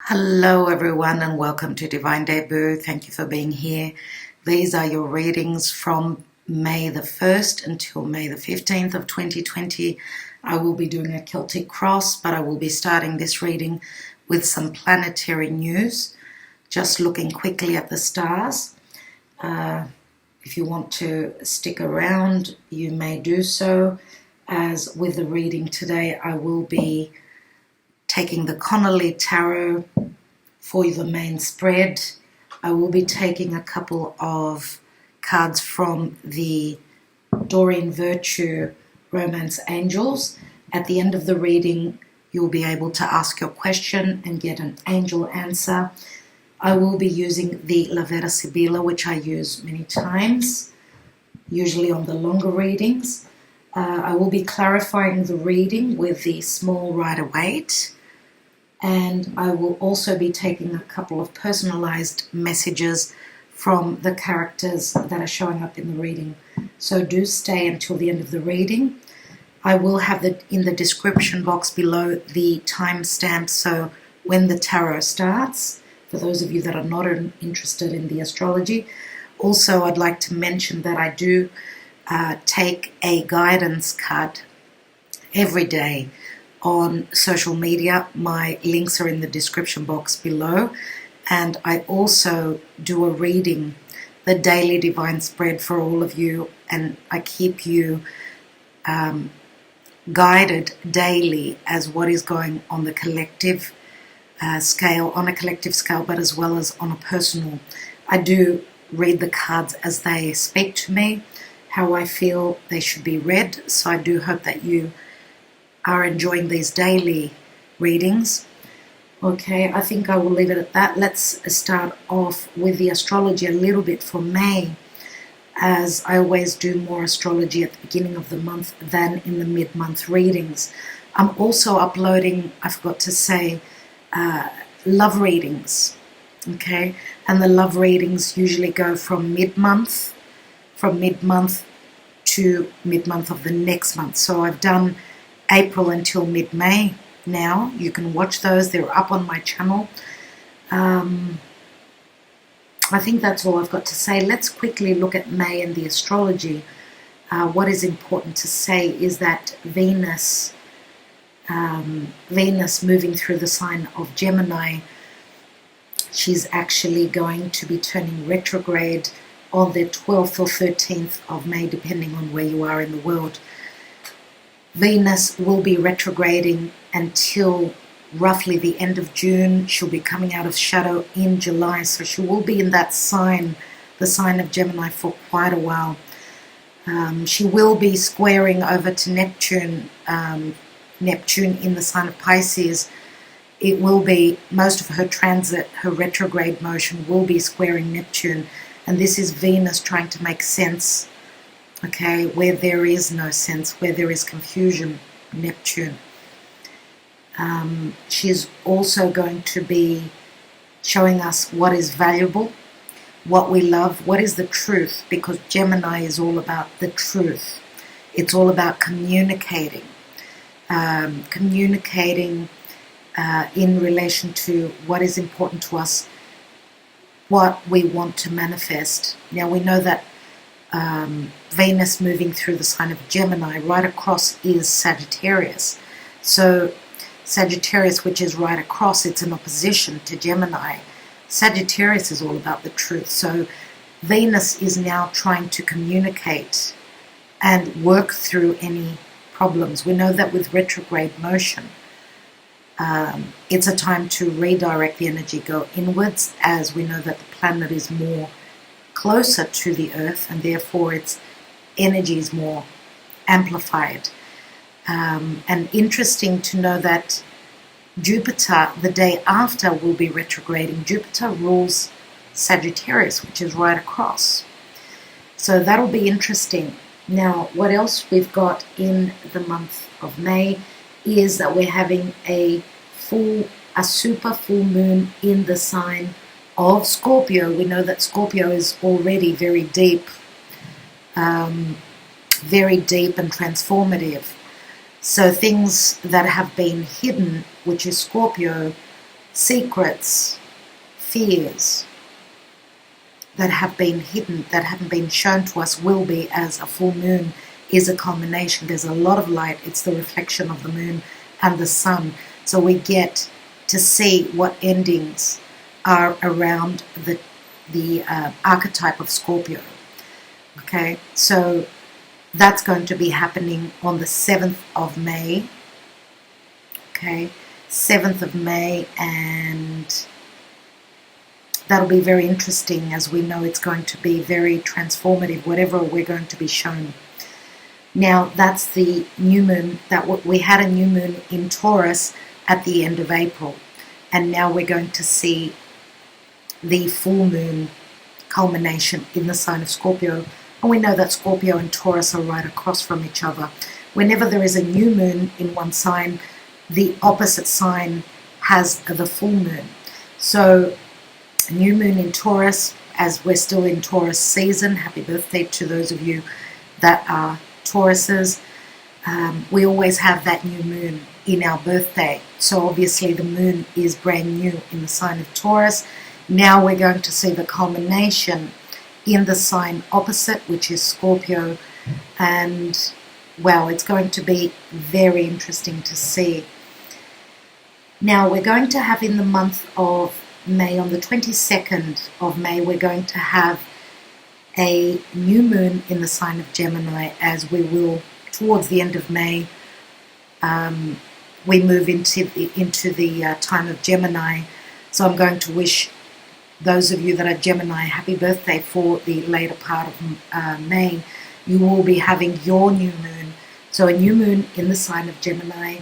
Hello everyone and welcome to Divine Debut. Thank you for being here. These are your readings from May the 1st until May the 15th of 2020. I will be doing a Celtic cross, but I will be starting this reading with some planetary news. Just looking quickly at the stars. If you want to stick around, you may do so. As with the reading today, I will be taking the Connolly tarot for the main spread. I will be taking a couple of cards from the Doreen Virtue Romance Angels. At the end of the reading, you'll be able to ask your question and get an angel answer. I will be using the Vera Sibilla, which I use many times, usually on the longer readings. I will be clarifying the reading with the small Rider-Waite. And I will also be taking a couple of personalized messages from the characters that are showing up in the reading. So do stay until the end of the reading. I will have in the description box below the timestamp, so when the tarot starts, for those of you that are not interested in the astrology. Also, I'd like to mention that I do take a guidance card every day on social media. My links are in the description box below, and I also do a reading, the daily divine spread for all of you, and I keep you guided daily as what is going on the collective scale, but as well as on a personal. I do read the cards as they speak to me, how I feel they should be read, so I do hope that you are enjoying these daily readings. Okay, I think I will leave it at that. Let's start off with the astrology a little bit for May, as I always do more astrology at the beginning of the month than in the mid-month readings. I'm also uploading, I forgot to say, love readings. Okay, and the love readings usually go from mid-month to mid-month of the next month. So I've done April until mid-May now. You can watch those. They're up on my channel. I think that's all I've got to say. Let's quickly look at May and the astrology. What is important to say is that Venus moving through the sign of Gemini, she's actually going to be turning retrograde on the 12th or 13th of May, depending on where you are in the world. Venus will be retrograding until roughly the end of June. She'll be coming out of shadow in July, so she will be in that sign, the sign of Gemini, for quite a while. She will be squaring over to Neptune in the sign of Pisces. It will be, most of her transit, her retrograde motion will be squaring Neptune, and this is Venus trying to make sense. Okay, where there is no sense, where there is confusion, Neptune. She's also going to be showing us what is valuable, what we love, what is the truth, because Gemini is all about the truth. It's all about communicating. In relation to what is important to us, what we want to manifest. Now we know that Venus moving through the sign of Gemini, right across is Sagittarius. So Sagittarius, which is right across, it's in opposition to Gemini. Sagittarius is all about the truth. So Venus is now trying to communicate and work through any problems. We know that with retrograde motion, it's a time to redirect the energy, go inwards, as we know that the planet is more closer to the earth, and therefore its energy is more amplified. And interesting to know that Jupiter, the day after, will be retrograding. Jupiter rules Sagittarius, which is right across. So that'll be interesting. Now, what else we've got in the month of May is that we're having a super full moon in the sign of Scorpio. We know that Scorpio is already very deep and transformative. So things that have been hidden, which is Scorpio, secrets, fears that have been hidden, that haven't been shown to us, will be, as a full moon is a culmination. There's a lot of light. It's the reflection of the moon and the sun. So we get to see what endings are around the archetype of Scorpio. Okay, so that's going to be happening on the 7th of May. Okay, 7th of May, and that'll be very interesting, as we know it's going to be very transformative, whatever we're going to be shown. Now, that's the new moon. We had a new moon in Taurus at the end of April, and now we're going to see the full moon culmination in the sign of Scorpio. And we know that Scorpio and Taurus are right across from each other. Whenever there is a new moon in one sign, the opposite sign has the full moon. So, a new moon in Taurus, as we're still in Taurus season. Happy birthday to those of you that are Tauruses. We always have that new moon in our birthday. So obviously the moon is brand new in the sign of Taurus. Now we're going to see the culmination in the sign opposite, which is Scorpio. And, well, it's going to be very interesting to see. Now we're going to have in the month of May, on the 22nd of May, we're going to have a new moon in the sign of Gemini, as we will, towards the end of May, we move into the time of Gemini. So I'm going to wish those of you that are Gemini happy birthday for the later part of May. You will be having your new moon. So a new moon in the sign of Gemini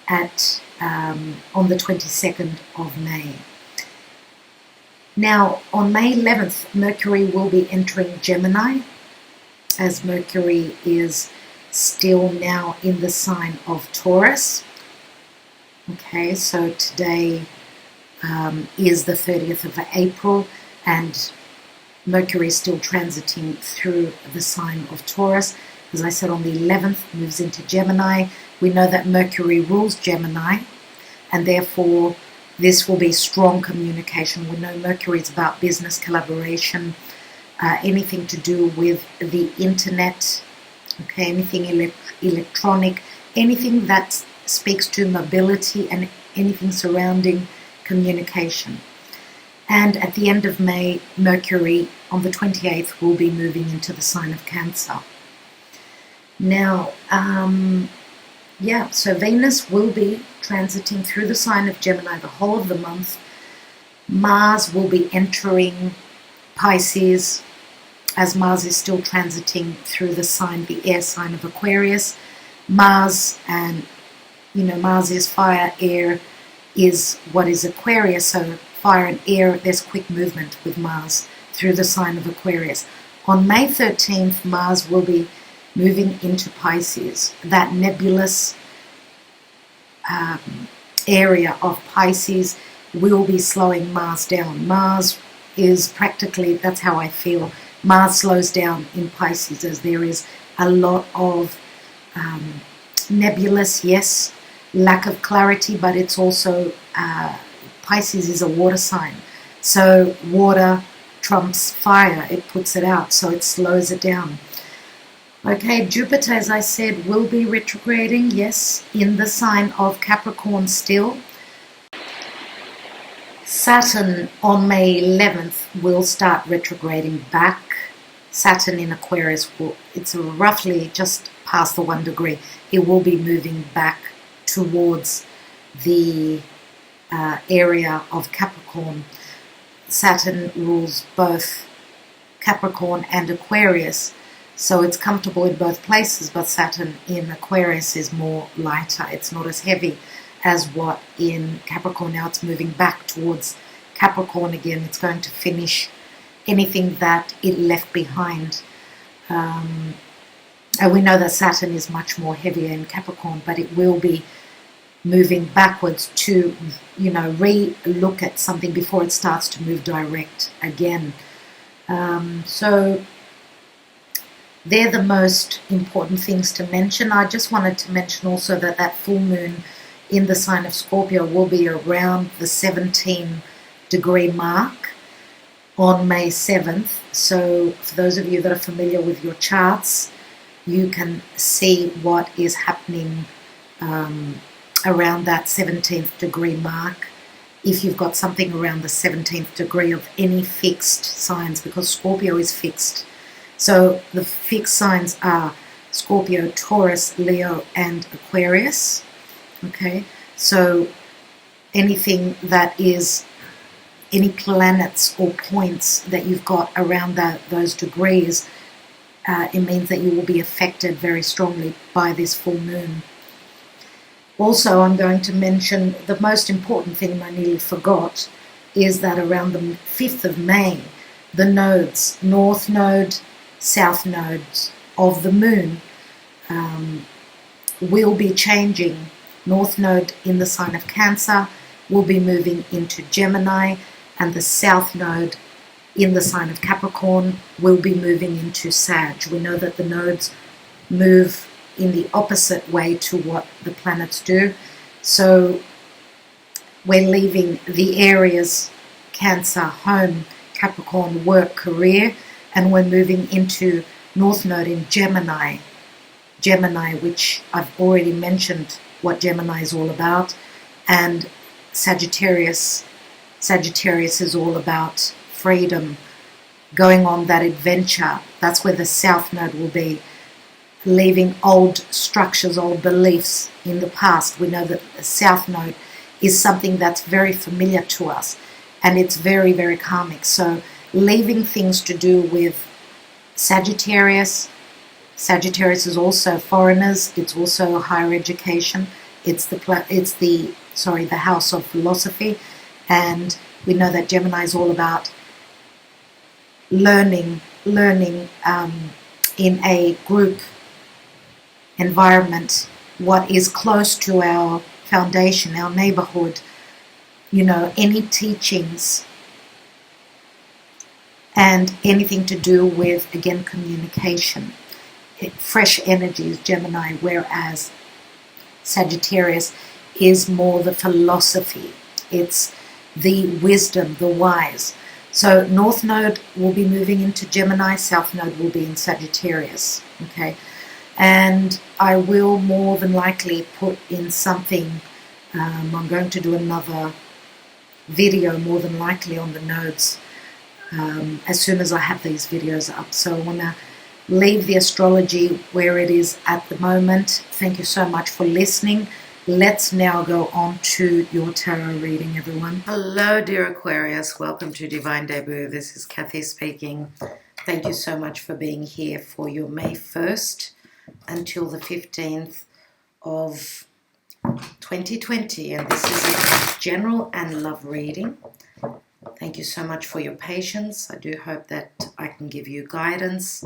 on the 22nd of May. Now, on May 11th, Mercury will be entering Gemini, as Mercury is still now in the sign of Taurus. Okay, so today is the 30th of April, and Mercury is still transiting through the sign of Taurus. As I said, on the 11th, moves into Gemini. We know that Mercury rules Gemini, and therefore this will be strong communication. We know Mercury is about business, collaboration, anything to do with the internet, okay, anything electronic, anything that speaks to mobility, and anything surrounding communication. And at the end of May, Mercury on the 28th will be moving into the sign of Cancer. Now, so Venus will be transiting through the sign of Gemini the whole of the month. Mars will be entering Pisces, as Mars is still transiting through the air sign of Aquarius. Mars is fire, air is what is Aquarius, so fire and air, there's quick movement with Mars through the sign of Aquarius. On May 13th, Mars will be moving into Pisces. That nebulous area of Pisces will be slowing Mars down. Mars is practically, that's how I feel, Mars slows down in Pisces, as there is a lot of nebulous, yes, lack of clarity, but it's also, Pisces is a water sign. So water trumps fire, it puts it out, so it slows it down. Okay, Jupiter, as I said, will be retrograding, yes, in the sign of Capricorn still. Saturn on May 11th will start retrograding back. Saturn in Aquarius, it's roughly just past the 1 degree. It will be moving back towards the area of Capricorn. Saturn rules both Capricorn and Aquarius, so it's comfortable in both places, but Saturn in Aquarius is more lighter. It's not as heavy as what in Capricorn. Now it's moving back towards Capricorn again. It's going to finish anything that it left behind. And we know that Saturn is much more heavier in Capricorn, but it will be moving backwards to, re-look at something before it starts to move direct again. So they're the most important things to mention. I just wanted to mention also that full moon in the sign of Scorpio will be around the 17-degree mark on May 7th. So for those of you that are familiar with your charts, you can see what is happening around that 17th degree mark. If you've got something around the 17th degree of any fixed signs, because Scorpio is fixed. So the fixed signs are Scorpio, Taurus, Leo, and Aquarius. Okay, so anything that is any planets or points that you've got around those degrees, it means that you will be affected very strongly by this full moon. Also, I'm going to mention the most important thing I nearly forgot is that around the 5th of May, the nodes, North Node, South Nodes of the moon will be changing. North Node in the sign of Cancer will be moving into Gemini, and the South Node in the sign of Capricorn will be moving into Sag. We know that the nodes move in the opposite way to what the planets do. So we're leaving the areas Cancer, home, Capricorn, work, career, and we're moving into North Node in Gemini, which I've already mentioned what Gemini is all about, and Sagittarius is all about freedom, going on that adventure. That's where the South Node will be, leaving old structures, old beliefs in the past. We know that the South Node is something that's very familiar to us, and it's very, very karmic. So leaving things to do with Sagittarius. Sagittarius is also foreigners. It's also higher education. It's the house of philosophy, and we know that Gemini is all about learning in a group environment, what is close to our foundation, our neighborhood, any teachings and anything to do with, again, communication. Fresh energies, Gemini, whereas Sagittarius is more the philosophy. It's the wisdom, the wise. So North Node will be moving into Gemini, South Node will be in Sagittarius. Okay, and I will more than likely put in something. I'm going to do another video more than likely on the nodes as soon as I have these videos up. So I want to leave the astrology where it is at the moment. Thank you so much for listening. Let's now go on to your tarot reading, everyone. Hello, dear Aquarius. Welcome to Divine Debut. This is Kathy speaking. Thank you so much for being here for your May 1st until the 15th of 2020. And this is a general and love reading. Thank you so much for your patience. I do hope that I can give you guidance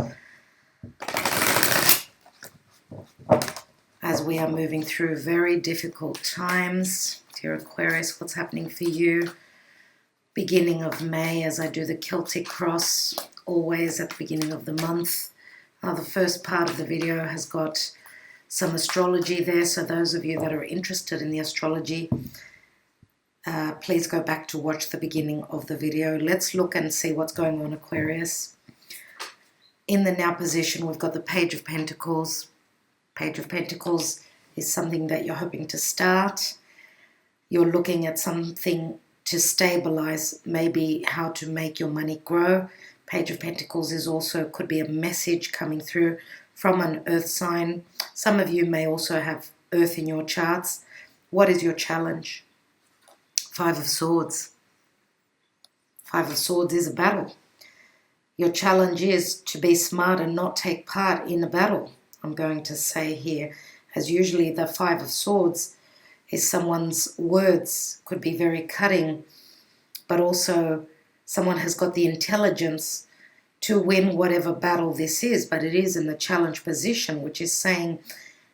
as we are moving through very difficult times. Dear Aquarius, what's happening for you? Beginning of May, as I do the Celtic cross, always at the beginning of the month. The first part of the video has got some astrology there, so those of you that are interested in the astrology, please go back to watch the beginning of the video. Let's look and see what's going on, Aquarius. In the now position, we've got the Page of Pentacles. Page of Pentacles is something that you're hoping to start. You're looking at something to stabilize, maybe how to make your money grow. Page of Pentacles is also, could be a message coming through from an earth sign. Some of you may also have earth in your charts. What is your challenge? Five of Swords. Five of Swords is a battle. Your challenge is to be smart and not take part in a battle, I'm going to say here, as usually the Five of Swords is someone's words, could be very cutting, but also someone has got the intelligence to win whatever battle this is, but it is in the challenge position, which is saying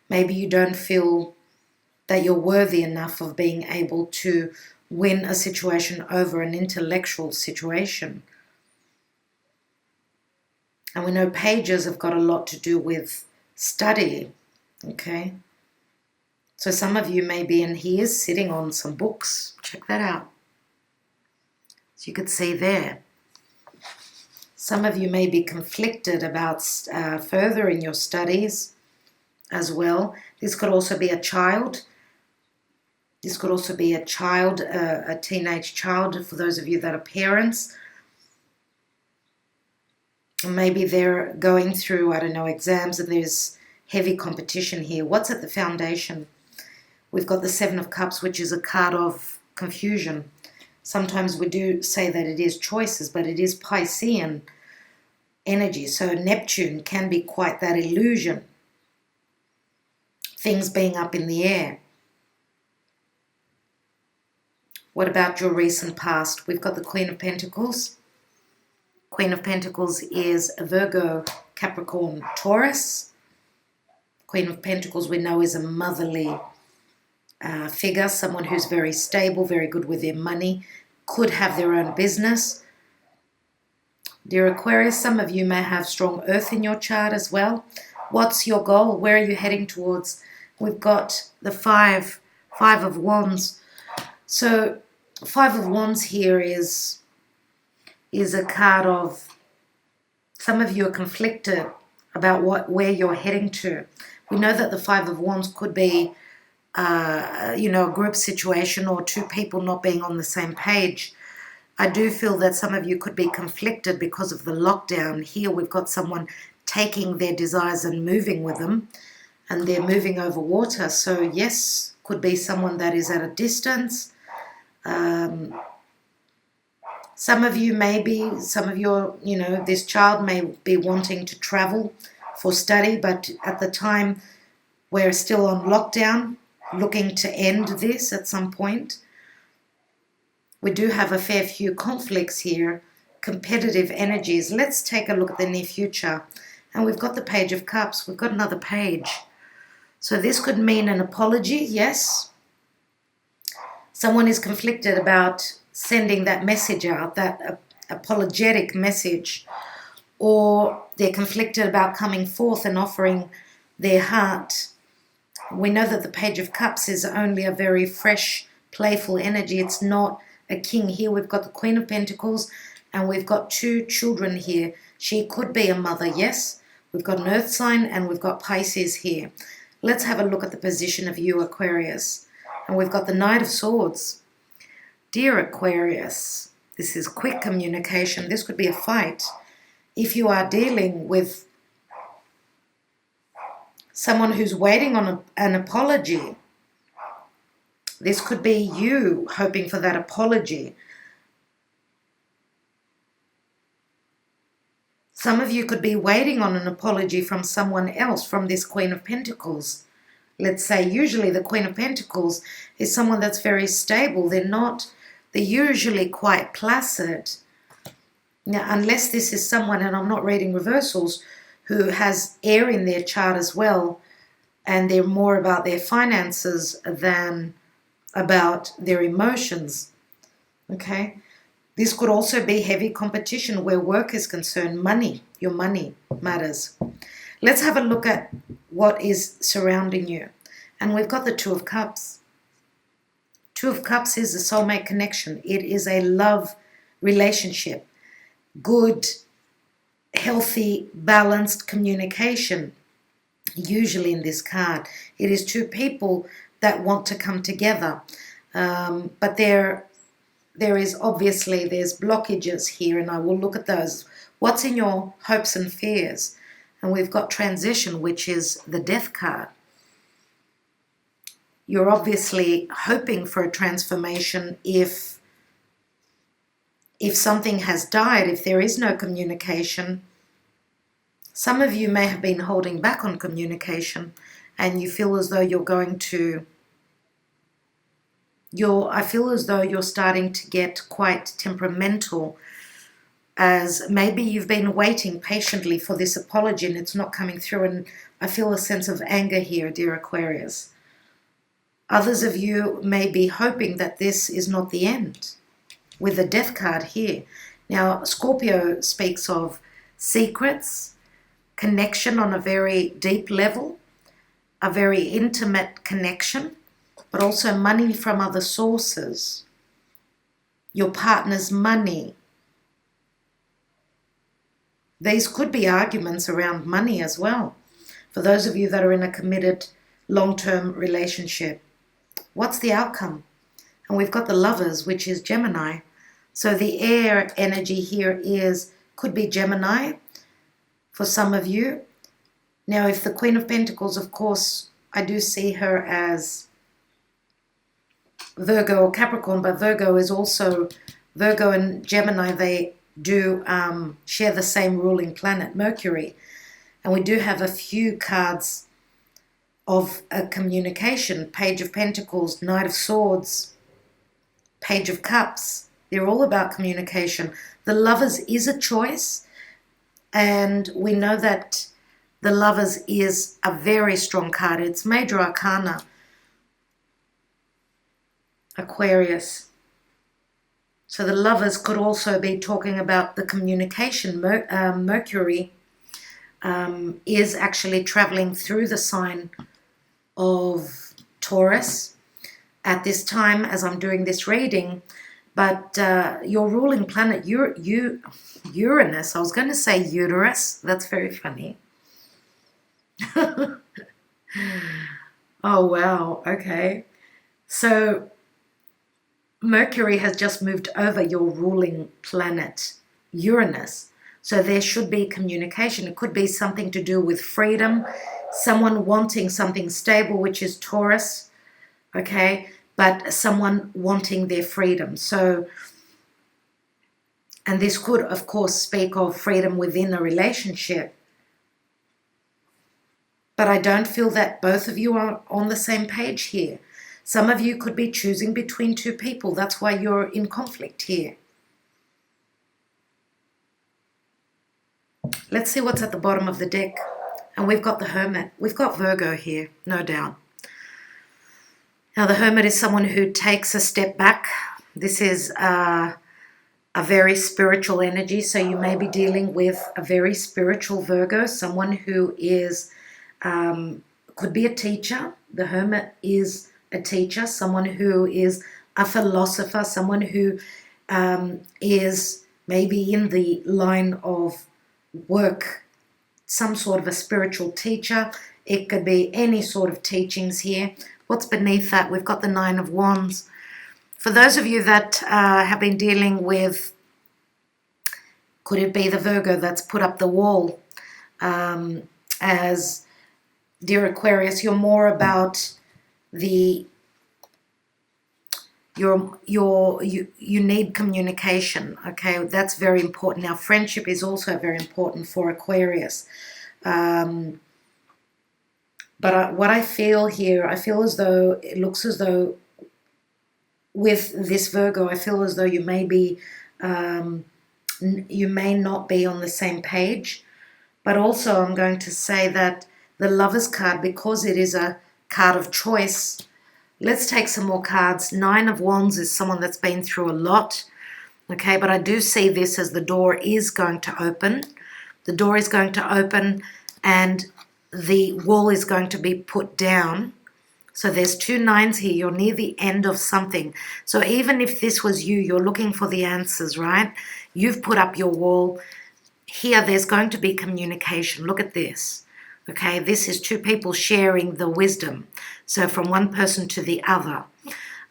maybe you don't feel that you're worthy enough of being able to win a situation over an intellectual situation. And we know pages have got a lot to do with study, okay? So some of you may be in here sitting on some books. Check that out. So you could see there. Some of you may be conflicted about furthering your studies as well. This could also be a child. This could also be a child, a teenage child, for those of you that are parents. Maybe they're going through, I don't know, exams, and there's heavy competition here. What's at the foundation? We've got the Seven of Cups, which is a card of confusion. Sometimes we do say that it is choices, but it is Piscean energy. So Neptune can be quite that illusion. Things being up in the air. What about your recent past? We've got the Queen of Pentacles. Queen of Pentacles is a Virgo, Capricorn, Taurus. Queen of Pentacles we know is a motherly figure, someone who's very stable, very good with their money, could have their own business. Dear Aquarius, some of you may have strong earth in your chart as well. What's your goal? Where are you heading towards? We've got the Five of Wands. So Five of Wands here is a card of, some of you are conflicted about where you're heading to. We know that the Five of Wands could be a group situation or two people not being on the same page. I do feel that some of you could be conflicted because of the lockdown. Here we've got someone taking their desires and moving with them, and they're moving over water. So yes, could be someone that is at a distance. Some of you this child may be wanting to travel for study, but at the time we're still on lockdown, looking to end this at some point. We do have a fair few conflicts here, competitive energies. Let's take a look at the near future. And we've got the Page of Cups. We've got another page. So this could mean an apology, yes. Someone is conflicted about sending that message out, that apologetic message, or they're conflicted about coming forth and offering their heart. We know that the Page of Cups is only a very fresh, playful energy. It's not a king. Here we've got the Queen of Pentacles, and we've got two children here. She could be a mother, yes. We've got an earth sign, and we've got Pisces here. Let's have a look at the position of you, Aquarius. And we've got the Knight of Swords. Dear Aquarius, this is quick communication. This could be a fight. If you are dealing with someone who's waiting on an apology, this could be you hoping for that apology. Some of you could be waiting on an apology from someone else, from this Queen of Pentacles. Let's say usually the Queen of Pentacles is someone that's very stable. They're usually quite placid. Now, unless this is someone, and I'm not reading reversals, who has air in their chart as well, and they're more about their finances than about their emotions. Okay? This could also be heavy competition where work is concerned. Money, your money matters. Let's have a look at what is surrounding you. And we've got the Two of Cups. Two of Cups is a soulmate connection. It is a love relationship. Good, healthy, balanced communication. Usually in this card, it is two people that want to come together. But there's blockages here, and I will look at those. What's in your hopes and fears? And we've got transition, which is the Death card. You're obviously hoping for a transformation if something has died, if there is no communication. Some of you may have been holding back on communication, and you feel as though I feel as though you're starting to get quite temperamental, as maybe you've been waiting patiently for this apology and it's not coming through, and I feel a sense of anger here, dear Aquarius. Others of you may be hoping that this is not the end, with the Death card here. Now, Scorpio speaks of secrets, connection on a very deep level, a very intimate connection. but also money from other sources, your partner's money. These could be arguments around money as well. For those of you that are in a committed long-term relationship, what's the outcome? And we've got the Lovers, which is Gemini. So the air energy here could be Gemini for some of you. Now, if the Queen of Pentacles, of course, I do see her as Virgo or Capricorn, but Virgo and Gemini, they do share the same ruling planet, Mercury. And we do have a few cards of a communication. Page of Pentacles, Knight of Swords, Page of Cups. They're all about communication. The Lovers is a choice, and we know that the Lovers is a very strong card. It's major arcana, Aquarius. So the Lovers could also be talking about the communication. Mercury is actually traveling through the sign of Taurus at this time as I'm doing this reading. But your ruling planet, Uranus, I was going to say uterus. That's very funny. Oh, wow. Okay. So Mercury has just moved over your ruling planet, Uranus. So there should be communication. It could be something to do with freedom, someone wanting something stable, which is Taurus, okay, but someone wanting their freedom. So, and this could, of course, speak of freedom within a relationship. But I don't feel that both of you are on the same page here. Some of you could be choosing between two people. That's why you're in conflict here. Let's see what's at the bottom of the deck. And we've got the Hermit. We've got Virgo here, no doubt. Now, the Hermit is someone who takes a step back. This is a very spiritual energy. So you may be dealing with a very spiritual Virgo, someone who is, could be a teacher. The Hermit is a teacher, someone who is a philosopher, someone who is maybe in the line of work, some sort of a spiritual teacher. It could be any sort of teachings here. What's beneath that? We've got the Nine of Wands. For those of you that have been dealing with, could it be the Virgo that's put up the wall? As dear Aquarius, you're more about you need communication, okay? That's very important. Now, friendship is also very important for Aquarius. But what I feel here, I feel as though, it looks as though with this Virgo, I feel as though you may not be on the same page. But also I'm going to say that the Lovers card, because it is a card of choice, let's take some more cards. Nine of Wands is someone that's been through a lot. Okay, but I do see this as the door is going to open. The door is going to open and the wall is going to be put down. So there's two nines here. You're near the end of something. So even if this was you, you're looking for the answers, right? You've put up your wall. Here, there's going to be communication. Look at this. Okay, this is two people sharing the wisdom. So from one person to the other.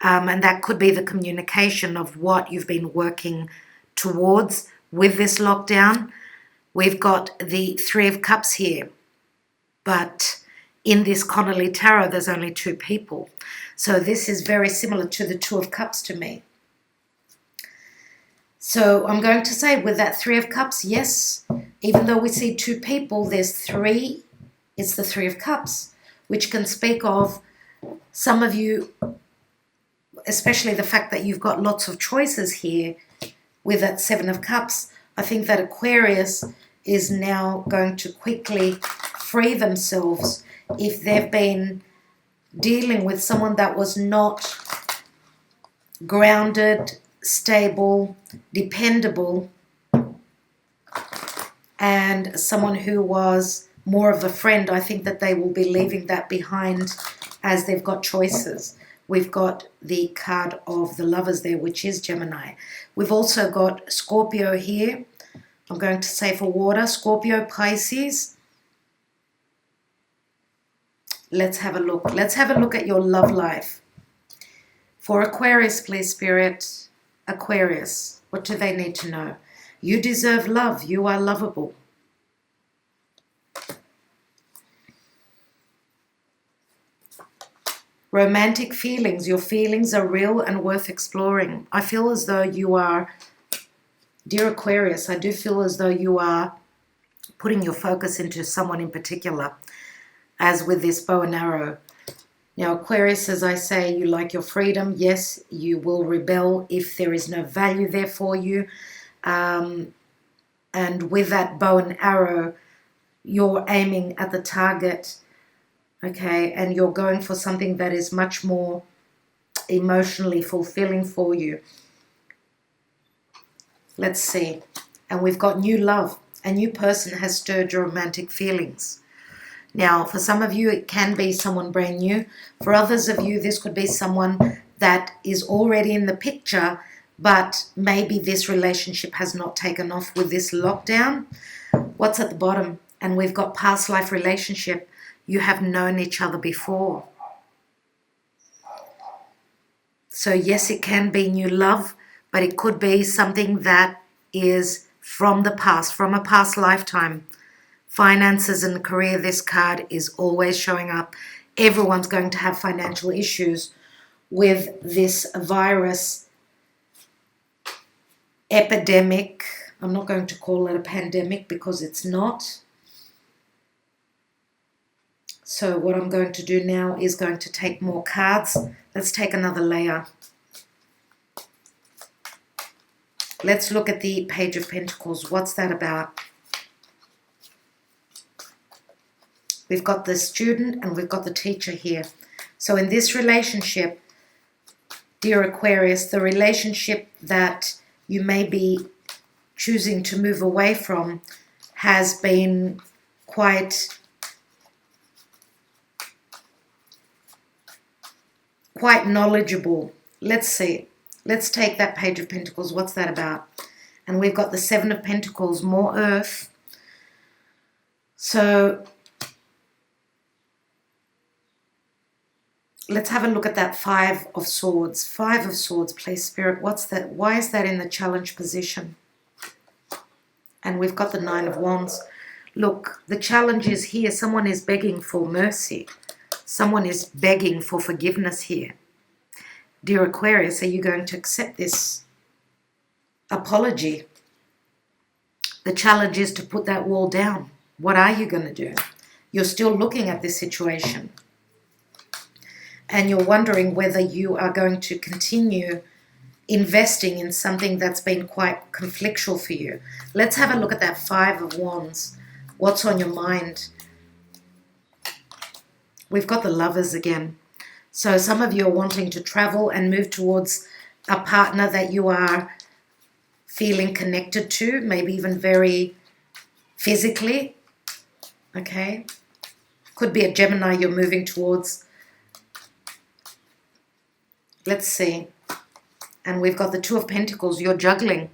And that could be the communication of what you've been working towards with this lockdown. We've got the Three of Cups here. But in this Connolly tarot, there's only two people. So this is very similar to the Two of Cups to me. So I'm going to say with that Three of Cups, yes, even though we see two people, there's three. It's the Three of Cups, which can speak of some of you, especially the fact that you've got lots of choices here with that Seven of Cups. I think that Aquarius is now going to quickly free themselves if they've been dealing with someone that was not grounded, stable, dependable, and someone who was more of a friend. I think that they will be leaving that behind as they've got choices we've got the card of the Lovers there, which is Gemini. We've also got Scorpio here. I'm going to say for water, Scorpio, Pisces. Let's have a look. Let's have a look at your love life. For Aquarius, please, Spirit. Aquarius, what do they need to know? You deserve love. You are lovable. Romantic feelings. Your feelings are real and worth exploring. I feel as though you are, dear Aquarius, I do feel as though you are putting your focus into someone in particular, as with this bow and arrow. Now, Aquarius, as I say, you like your freedom. Yes, you will rebel if there is no value there for you. And with that bow and arrow, you're aiming at the target, okay? And you're going for something that is much more emotionally fulfilling for you. Let's see. And we've got new love. A new person has stirred your romantic feelings. Now, for some of you, it can be someone brand new. For others of you, this could be someone that is already in the picture, but maybe this relationship has not taken off with this lockdown. What's at the bottom? And we've got past life relationship. You have known each other before. So yes, it can be new love, but it could be something that is from the past, from a past lifetime. Finances and career, this card is always showing up. Everyone's going to have financial issues with this virus epidemic. I'm not going to call it a pandemic because it's not. So what I'm going to do now is going to take more cards. Let's take another layer. Let's look at the Page of Pentacles. What's that about? We've got the student and we've got the teacher here. So in this relationship, dear Aquarius, the relationship that you may be choosing to move away from has been quite knowledgeable. Let's see. Let's take that Page of Pentacles. What's that about? And we've got the Seven of Pentacles, more earth. So let's have a look at that Five of Swords. Five of Swords, please, Spirit. What's that? Why is that in the challenge position? And we've got the Nine of Wands. Look, the challenge is here. Someone is begging for mercy. Someone is begging for forgiveness here. Dear Aquarius, are you going to accept this apology? The challenge is to put that wall down. What are you going to do? You're still looking at this situation. And you're wondering whether you are going to continue investing in something that's been quite conflictual for you. Let's have a look at that Five of Wands. What's on your mind? We've got the Lovers again. So some of you are wanting to travel and move towards a partner that you are feeling connected to, maybe even very physically. Okay? Could be a Gemini you're moving towards. Let's see. And we've got the Two of Pentacles. You're juggling.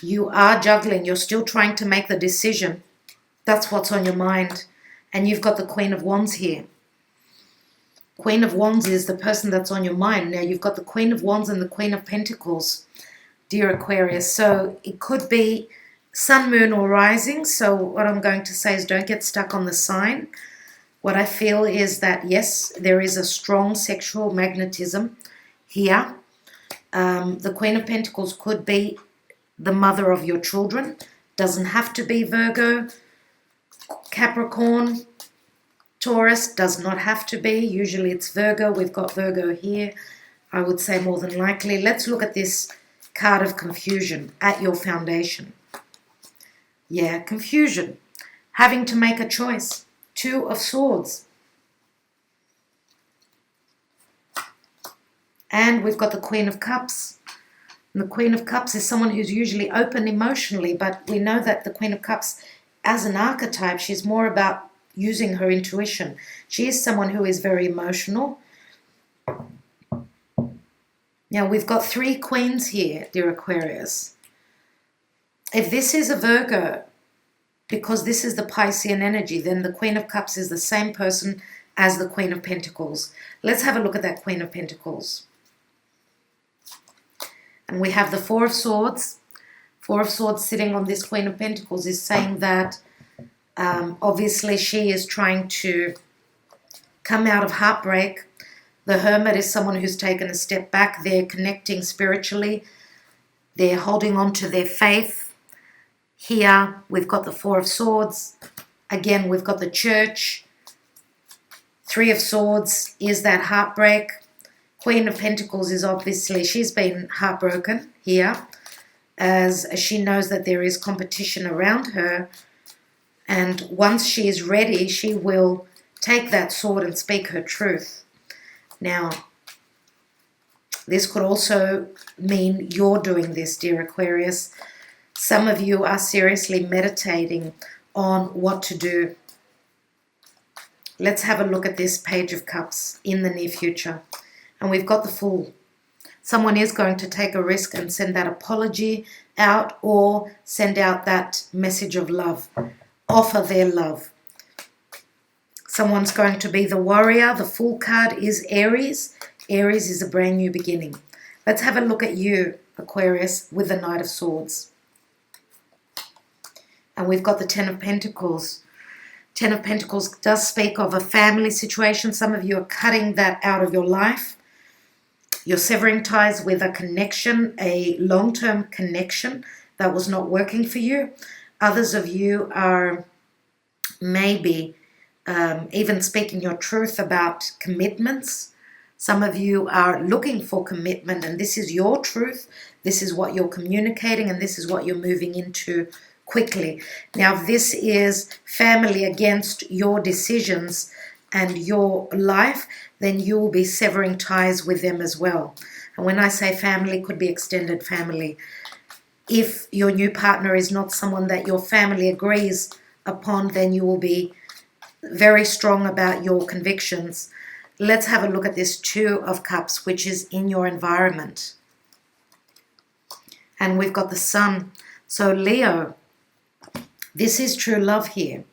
You are juggling. You're still trying to make the decision. That's what's on your mind. And you've got the Queen of Wands here. Queen of Wands is the person that's on your mind. Now you've got the Queen of Wands and the Queen of Pentacles, dear Aquarius. So it could be Sun, Moon, or Rising. So what I'm going to say is don't get stuck on the sign. What I feel is that, yes, there is a strong sexual magnetism here. The Queen of Pentacles could be the mother of your children. Doesn't have to be Virgo, Capricorn, Taurus. Does not have to be. Usually it's Virgo. We've got Virgo here. I would say more than likely. Let's look at this card of confusion at your foundation. Yeah, confusion. Having to make a choice. Two of Swords. And we've got the Queen of Cups. And the Queen of Cups is someone who's usually open emotionally, but we know that the Queen of Cups, as an archetype, she's more about using her intuition. She is someone who is very emotional. Now, we've got 3 queens here, dear Aquarius. If this is a Virgo, because this is the Piscean energy, then the Queen of Cups is the same person as the Queen of Pentacles. Let's have a look at that Queen of Pentacles. And we have the Four of Swords. Four of Swords sitting on this Queen of Pentacles is saying that obviously she is trying to come out of heartbreak. The Hermit is someone who's taken a step back. They're connecting spiritually. They're holding on to their faith. Here we've got the Four of Swords. Again, we've got the Church. Three of Swords is that heartbreak. Queen of Pentacles is obviously, she's been heartbroken here, as she knows that there is competition around her. And once she is ready, she will take that sword and speak her truth. Now, this could also mean you're doing this, dear Aquarius. Some of you are seriously meditating on what to do. Let's have a look at this Page of Cups in the near future. And we've got the Fool. Someone is going to take a risk and send that apology out, or send out that message of love. Offer their love. Someone's going to be the Warrior. The Fool card is Aries. Aries is a brand new beginning. Let's have a look at you, Aquarius, with the Knight of Swords. And we've got the Ten of Pentacles. Ten of Pentacles does speak of a family situation. Some of you are cutting that out of your life. You're severing ties with a connection, a long-term connection that was not working for you. Others of you are maybe even speaking your truth about commitments. Some of you are looking for commitment, and this is your truth. This is what you're communicating, and this is what you're moving into quickly. Now, if this is family against your decisions and your life, then you will be severing ties with them as well. And when I say family, it could be extended family. If your new partner is not someone that your family agrees upon, then you will be very strong about your convictions. Let's have a look at this Two of Cups, which is in your environment. And we've got the Sun. So Leo, this is true love here.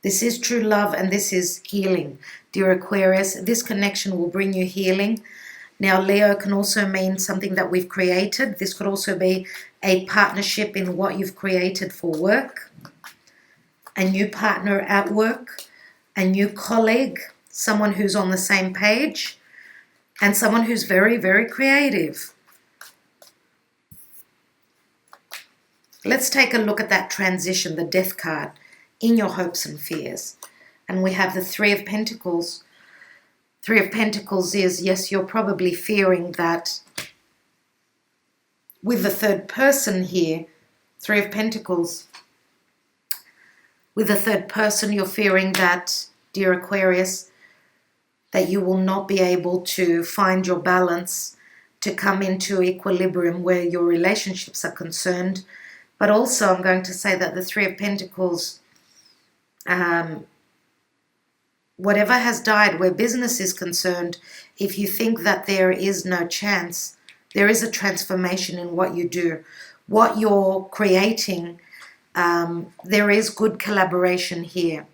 This is true love, and this is healing. Dear Aquarius, this connection will bring you healing. Now, Leo can also mean something that we've created. This could also be a partnership in what you've created for work, a new partner at work, a new colleague, someone who's on the same page, and someone who's very, very creative. Let's take a look at that transition, the Death card, in your hopes and fears. And we have the Three of Pentacles. Three of Pentacles is, yes, you're probably fearing that with the third person here, Three of Pentacles, with the third person, you're fearing that, dear Aquarius, that you will not be able to find your balance, to come into equilibrium where your relationships are concerned. But also, I'm going to say that the Three of Pentacles, whatever has died where business is concerned, if you think that there is no chance, there is a transformation in what you do. What you're creating, there is good collaboration here.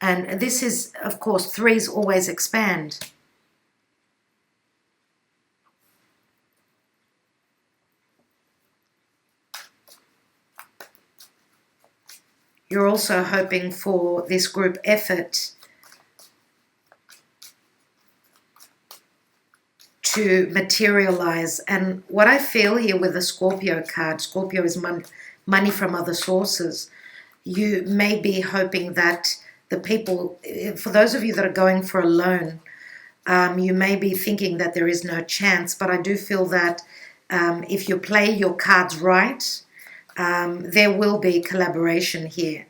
And this is, of course, threes always expand. You're also hoping for this group effort to materialize. And what I feel here with the Scorpio card, Scorpio is money from other sources. You may be hoping that the people, for those of you that are going for a loan, you may be thinking that there is no chance. But I do feel that if you play your cards right, there will be collaboration here.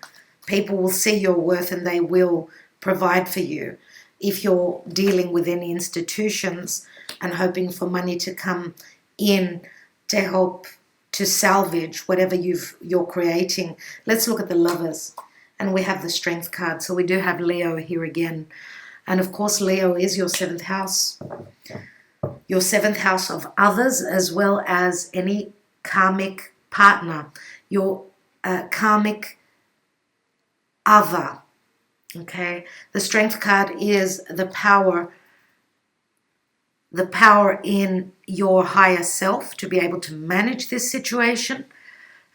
People will see your worth and they will provide for you. If you're dealing with any institutions and hoping for money to come in to help to salvage whatever you're creating. Let's look at the Lovers. And we have the Strength card. So we do have Leo here again. And of course, Leo is your 7th house. your 7th house of others, as well as any karmic partner, your karmic other. Okay, the Strength card is the power in your higher self to be able to manage this situation.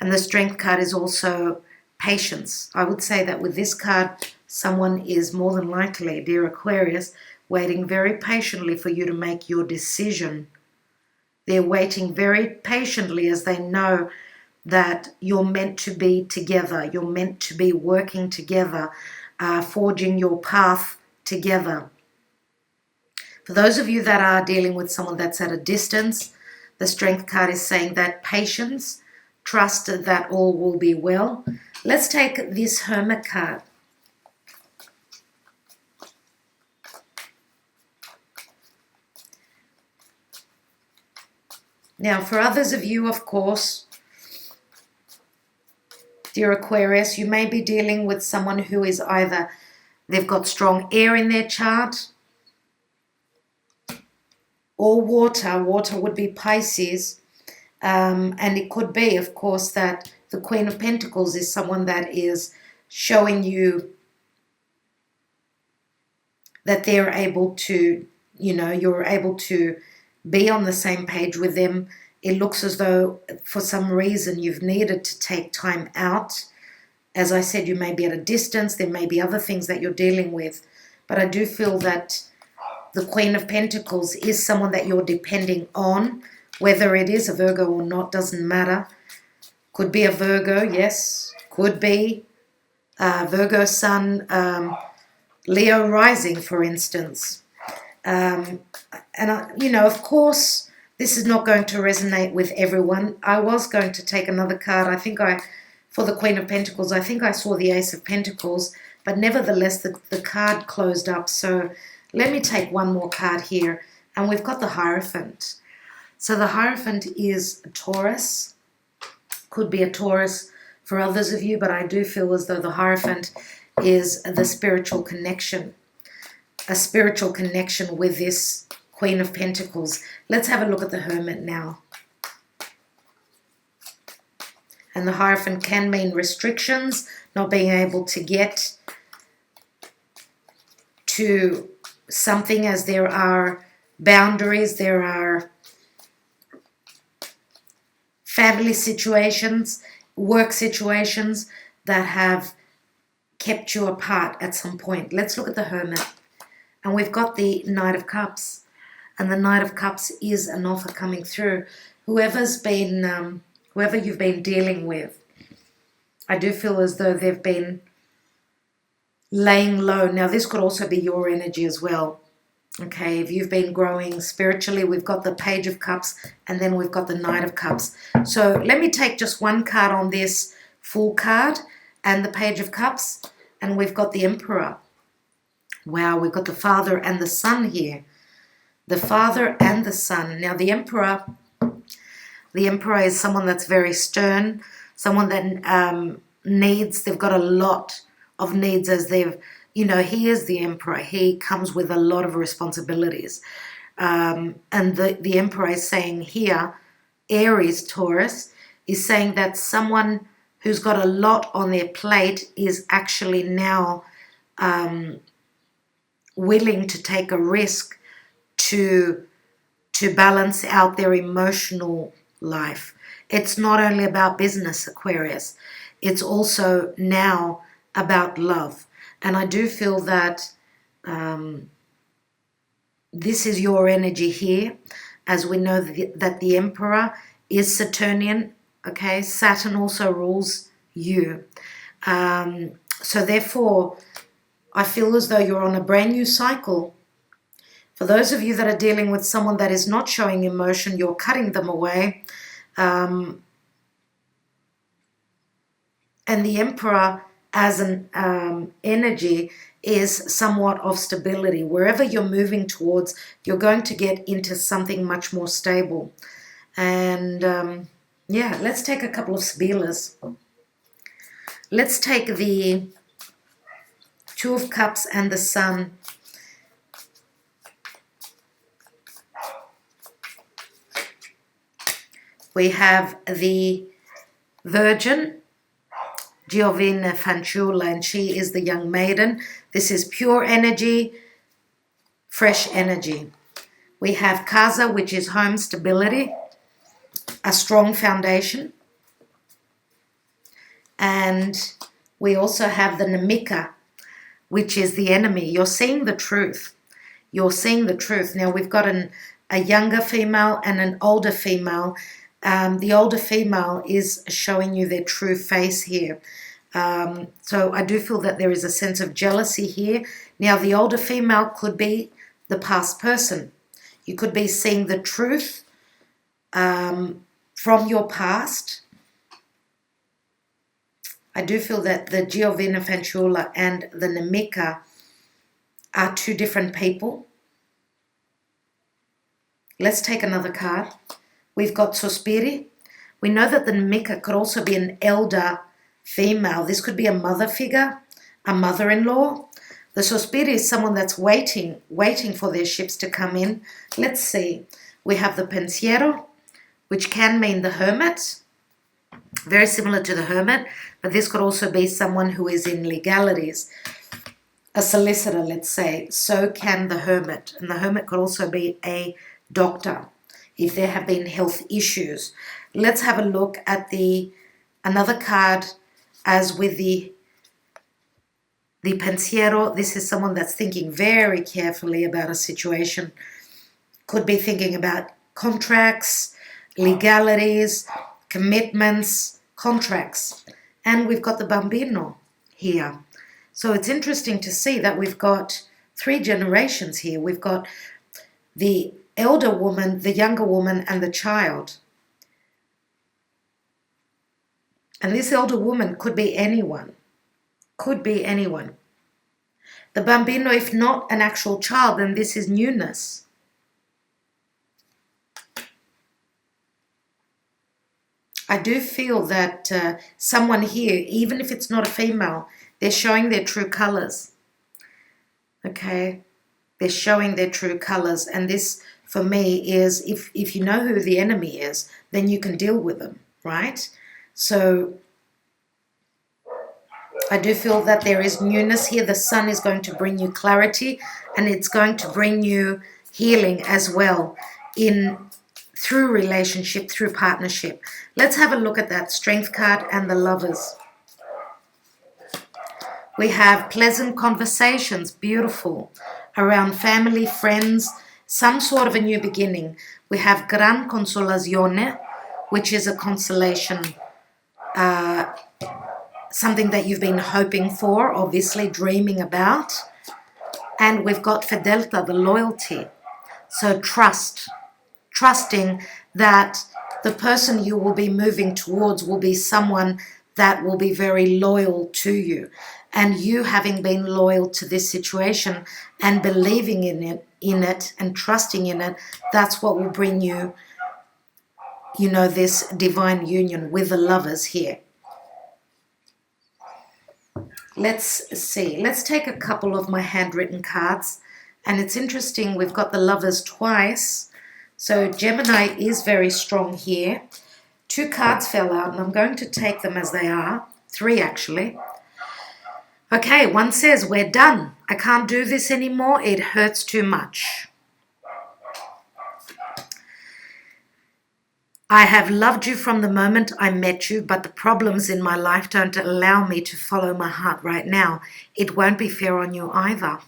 And the Strength card is also patience. I would say that with this card, someone is more than likely, dear Aquarius, waiting very patiently for you to make your decision. They're waiting very patiently as they know that you're meant to be together. You're meant to be working together, forging your path together. For those of you that are dealing with someone that's at a distance, the Strength card is saying that patience, trust that all will be well. Let's take this Hermit card. Now, for others of you, of course, dear Aquarius, you may be dealing with someone who is either they've got strong air in their chart or water. Water would be Pisces. And it could be, of course, that the Queen of Pentacles is someone that is showing you that they're able to, you're able to be on the same page with them. It looks as though for some reason you've needed to take time out. As I said, you may be at a distance. There may be other things that you're dealing with. But I do feel that the Queen of Pentacles is someone that you're depending on. Whether it is a Virgo or not doesn't matter. Could be a Virgo, yes. Could be Virgo Sun, Leo rising, for instance. And, of course, this is not going to resonate with everyone. I was going to take another card. For the Queen of Pentacles, I think I saw the Ace of Pentacles, but nevertheless, the card closed up. So let me take one more card here. And we've got the Hierophant. So the Hierophant is a Taurus. Could be a Taurus for others of you, but I do feel as though the Hierophant is the spiritual connection. A spiritual connection with this Queen of Pentacles. Let's have a look at the Hermit now. And the Hierophant can mean restrictions, not being able to get to something, as there are boundaries, there are family situations, work situations that have kept you apart at some point. Let's look at the Hermit. And we've got the Knight of Cups. And the Knight of Cups is an offer coming through. Whoever you've been dealing with, I do feel as though they've been laying low. Now, this could also be your energy as well. Okay, if you've been growing spiritually, we've got the Page of Cups, and then we've got the Knight of Cups. So let me take just one card on this full card and the Page of Cups, and we've got the Emperor. Wow, we've got the Father and the Son here. The Father and the Son. Now, the Emperor is someone that's very stern, someone that they've got a lot of needs as he is the Emperor. He comes with a lot of responsibilities. And the Emperor is saying here, Aries, Taurus, is saying that someone who's got a lot on their plate is actually now willing to take a risk to balance out their emotional life. It's not only about business, Aquarius. It's also now about love. And I do feel that this is your energy here, as we know that the Emperor is Saturnian. Okay, Saturn also rules you. So therefore, I feel as though you're on a brand new cycle. For those of you that are dealing with someone that is not showing emotion, you're cutting them away. And the Emperor as an energy is somewhat of stability. Wherever you're moving towards, you're going to get into something much more stable. And let's take a couple of Sibillas. Let's take the Two of Cups and the Sun. We have the Virgin, Giovina Fanciulla, and she is the young maiden. This is pure energy, fresh energy. We have Casa, which is home stability, a strong foundation. And we also have the Nemica, which is the enemy. You're seeing the truth. You're seeing the truth. Now, we've got a younger female and an older female. The older female is showing you their true face here. So I do feel that there is a sense of jealousy here. Now, the older female could be the past person. You could be seeing the truth from your past. I do feel that the Giovina Fanciulla and the Nemica are two different people. Let's take another card. We've got Sospiri. We know that the Nemica could also be an elder female. This could be a mother figure, a mother-in-law. The Sospiri is someone that's waiting for their ships to come in. Let's see. We have the Pensiero, which can mean the hermit. Very similar to the hermit, but this could also be someone who is in legalities. A solicitor, let's say. So can the hermit. And the hermit could also be a doctor if there have been health issues. Let's have a look at another card as with the Pensiero. This is someone that's thinking very carefully about a situation. Could be thinking about contracts, legalities, commitments, contracts. And we've got the Bambino here. So it's interesting to see that we've got three generations here. We've got the elder woman, the younger woman, and the child. And this elder woman could be anyone. Could be anyone. The Bambino, if not an actual child, then this is newness. I do feel that someone here, even if it's not a female, they're showing their true colors. Okay? They're showing their true colors. And this, for me, is if you know who the enemy is, then you can deal with them, right? So I do feel that there is newness here. The sun is going to bring you clarity, and it's going to bring you healing as well through relationship, through partnership. Let's have a look at that Strength card and the Lovers. We have pleasant conversations, beautiful, around family, friends, some sort of a new beginning. We have Gran Consolazione, which is a consolation, something that you've been hoping for, obviously dreaming about. And we've got Fedelta, the loyalty. So trusting that the person you will be moving towards will be someone that will be very loyal to you. And you having been loyal to this situation and believing in it and trusting in it, that's what will bring you, this divine union with the Lovers here. Let's see. Let's take a couple of my handwritten cards. And it's interesting, we've got the Lovers twice. So Gemini is very strong here. 2 cards fell out, and I'm going to take them as they are. 3, actually. Okay, one says, we're done. I can't do this anymore. It hurts too much. I have loved you from the moment I met you, but the problems in my life don't allow me to follow my heart right now. It won't be fair on you either.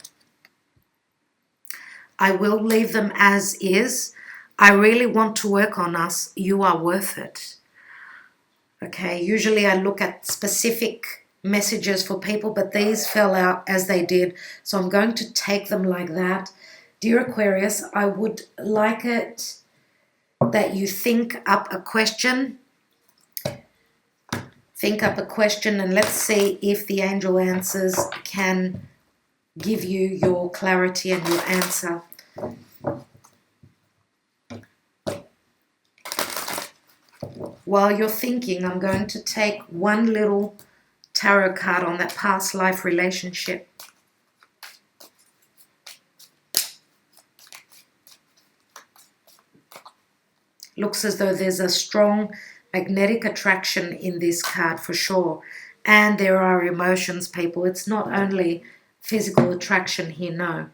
I will leave them as is. I really want to work on us. You are worth it. Okay, usually I look at specific messages for people, but these fell out as they did. So I'm going to take them like that. Dear Aquarius, I would like it that you think up a question. Think up a question, and let's see if the angel answers can give you your clarity and your answer. While you're thinking, I'm going to take one little tarot card on that past life relationship. Looks as though there's a strong magnetic attraction in this card for sure. And there are emotions, people. It's not only physical attraction here, no.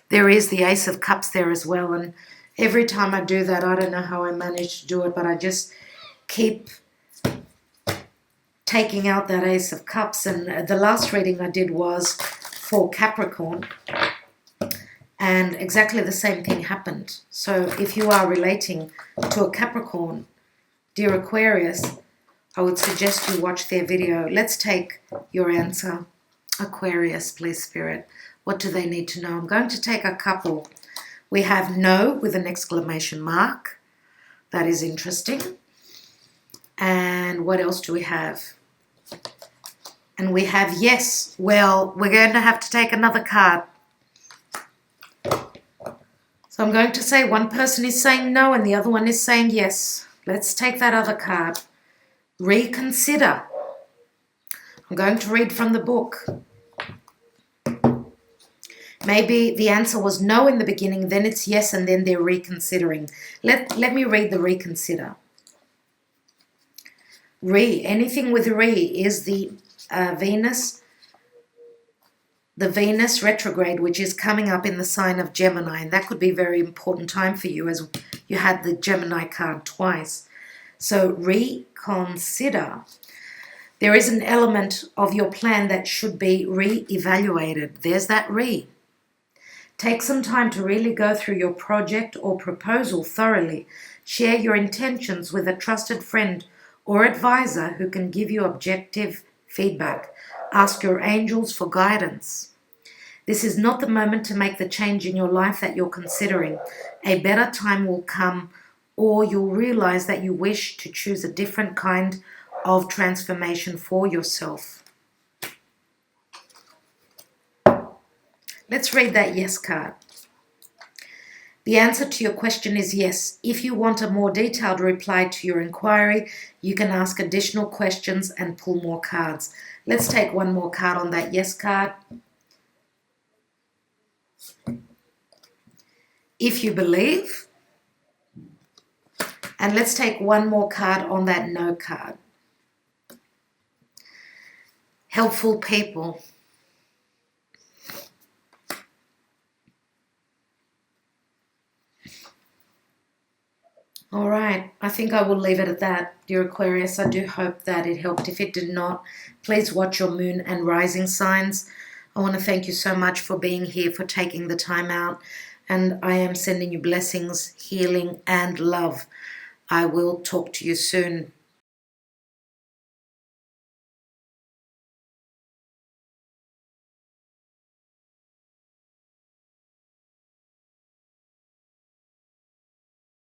There is the Ace of Cups there as well. And every time I do that, I don't know how I manage to do it, but I just keep taking out that Ace of Cups. And the last reading I did was for Capricorn. And exactly the same thing happened. So if you are relating to a Capricorn, dear Aquarius, I would suggest you watch their video. Let's take your answer. Aquarius, please, Spirit. What do they need to know? I'm going to take a couple. We have no with an exclamation mark. That is interesting. And what else do we have? And we have yes. Well, we're going to have to take another card. So I'm going to say one person is saying no and the other one is saying yes. Let's take that other card. Reconsider. I'm going to read from the book. Maybe the answer was no in the beginning, then it's yes, and then they're reconsidering. Let me read the reconsider. Anything with is the Venus retrograde, which is coming up in the sign of Gemini, and that could be a very important time for you as you had the Gemini card twice. So reconsider. There is an element of your plan that should be re-evaluated. There's that re. Take some time to really go through your project or proposal thoroughly. Share your intentions with a trusted friend or advisor who can give you objective feedback. Ask your angels for guidance. This is not the moment to make the change in your life that you're considering. A better time will come, or you'll realize that you wish to choose a different kind of transformation for yourself. Let's read that yes card. The answer to your question is yes. If you want a more detailed reply to your inquiry, you can ask additional questions and pull more cards. Let's take one more card on that yes card. If you believe. And let's take one more card on that no card. Helpful people. All right, I think I will leave it at that, dear Aquarius. I do hope that it helped. If it did not, please watch your moon and rising signs. I want to thank you so much for being here, for taking the time out. And I am sending you blessings, healing, and love. I will talk to you soon.